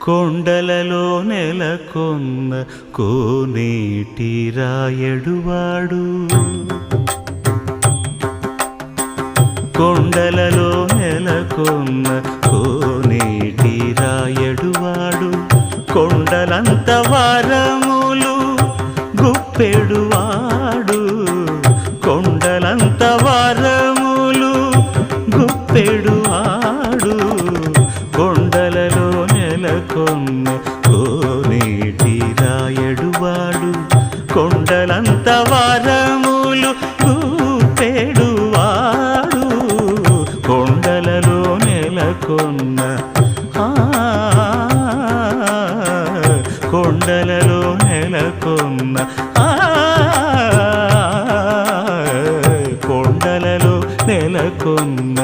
కొండలలో నెలకొన్న కోనేటి రాయడువాడు కొండలలో నెలకొన్న కోనేటి రాయడువాడు కొండలంత వారములు గుప్పెడువాడు కొండలంత వారములు గుప్పెడువాడు కొండలలో నెలకొన్న కోనేటి రాయడువాడు కొండలంత వారములు గుప్పెడువాడు కొండలలో నెలకొన్న కొండలలో నెలకొన్న కొండలలో నెలకొన్న